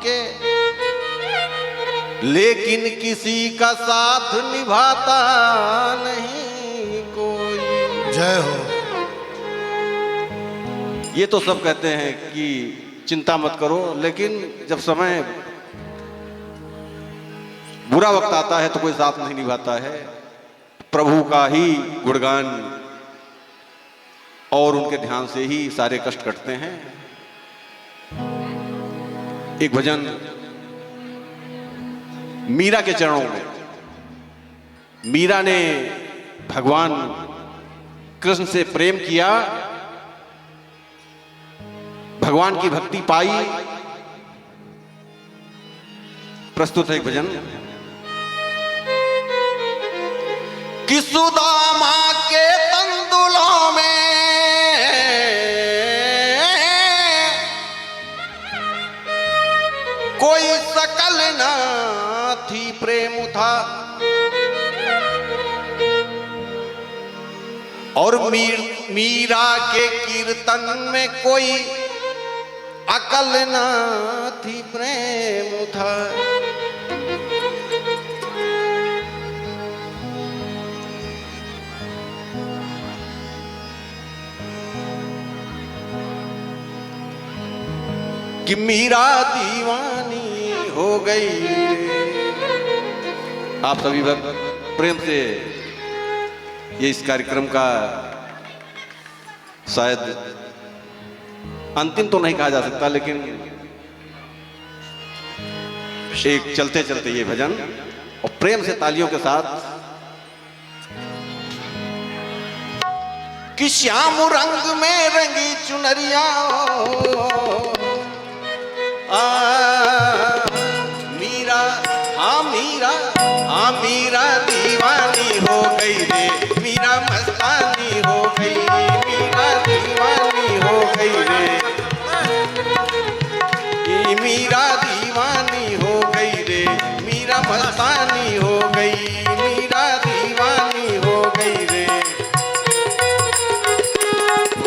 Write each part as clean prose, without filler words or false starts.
के, लेकिन किसी का साथ निभाता नहीं कोई। जय हो। ये तो सब कहते हैं कि चिंता मत करो, लेकिन जब समय बुरा वक्त आता है तो कोई साथ नहीं निभाता है। प्रभु का ही गुणगान और उनके ध्यान से ही सारे कष्ट कटते हैं। एक भजन मीरा के चरणों में, मीरा ने भगवान कृष्ण से प्रेम किया, भगवान की भक्ति पाई। प्रस्तुत है एक भजन कि सुदामा के तंदुलों में कोई शकल ना थी, प्रेम था। और मीरा के कीर्तन में कोई अकल ना थी, प्रेम था। कि मीरा दीवानी हो गई। आप सभी भक्त प्रेम से ये इस कार्यक्रम का शायद अंतिम तो नहीं कहा जा सकता, लेकिन एक चलते चलते ये भजन और प्रेम से तालियों के साथ कि श्याम रंग में रंगी चुनरिया मीरा, हाँ मीरा दीवानी हो गई रे, मीरा मस्तानी हो गई, मीरा दीवानी हो गई रे, मीरा दीवानी हो गई रे, मीरा मस्तानी हो गई, मीरा दीवानी हो गई रे।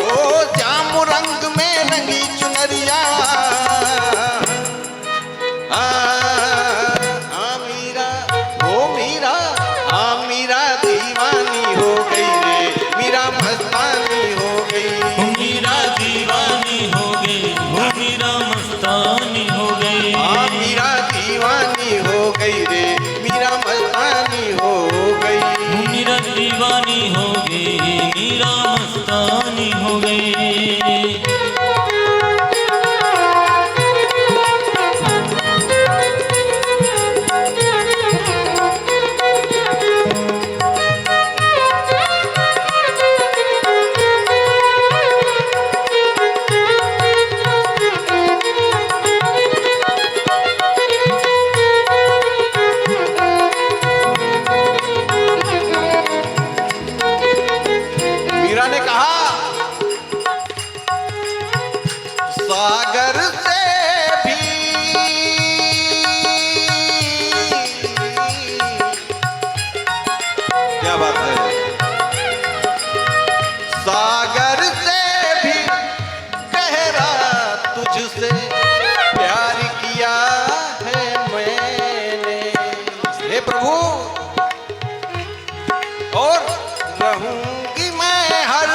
ओ जाम रंग में रंगी चुनरिया, दीवानी हो गई, मीरा मस्तानी हो गई। सागर से भी क्या बात है, सागर से भी गहरा तुझसे प्यार किया है मैंने, हे प्रभु। और रहूंगी मैं हर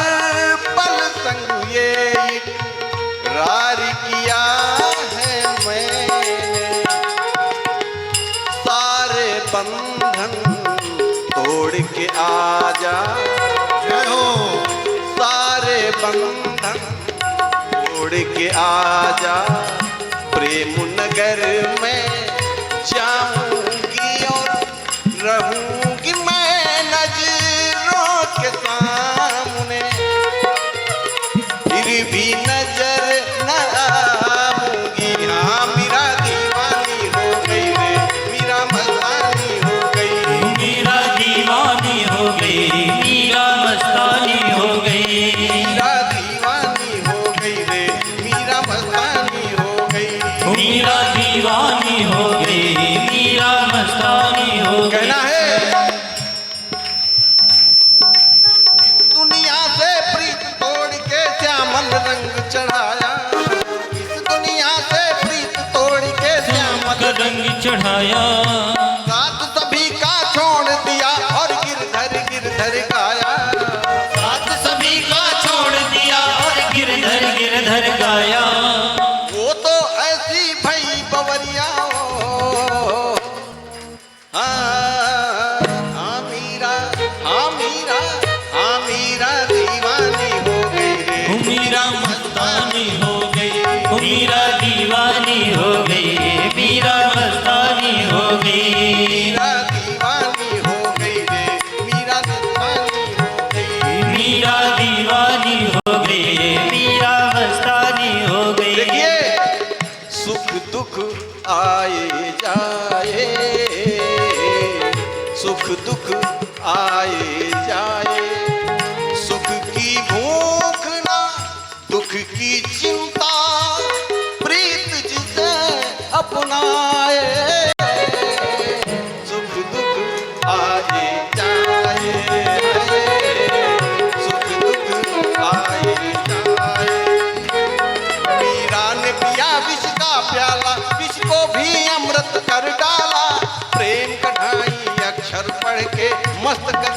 पल संग ये रार किया है मैंने, सारे बंधन तोड़ के आजा। जय हो। सारे बंधन तोड़ के आजा, प्रेम नगर में जाऊंगी और रहूंगी मैं नजरों के सामने, फिर भी नजर न आऊंगी। हाँ मीरा दीवानी हो गई रे, मीरा मस्तानी हो गई, मीरा दीवानी हो गई, मीरा मस्तानी हो गई, मीरा दीवानी हो गई रे, मीरा मस्तानी हो गई, मीरा दीवानी हो गई, मीरा मस्तानी हो गई। कहना है दुनिया से प्रीत तोड़ के श्यामल रंग चढ़ाया, इस दुनिया से प्रीत तोड़ के चढ़ाया। साथ सभी का छोड़ दिया और गिरधर गाया। साथ सभी का छोड़ दिया और गिरधर गाया। वो तो ऐसी भई बवरिया हो। हाँ मीरा, हाँ मीरा, हाँ मीरा दीवानी हो गई रे। मीरा मस्तानी हो गई, मीरा दीवानी हो गई, मीरा मस्तानी हो गई। मीरा दीवानी हो गई रे, मीरा दीवानी हो गई। मीरा दीवानी हो गई, मीरा मस्तानी हो गई। देखिए सुख दुख आए जाए, सुख दुख आए जाए, सुख की भूख ना दुख की चिंता, प्रीत जिसे अपनाए। सुख दुख आए जाए, सुख दुख आए जाए। मीरा ने पिया विष का प्याला, विष को भी अमृत कर डाला। प्रेम कढ़ाई अक्षर पढ़ के मस्त कर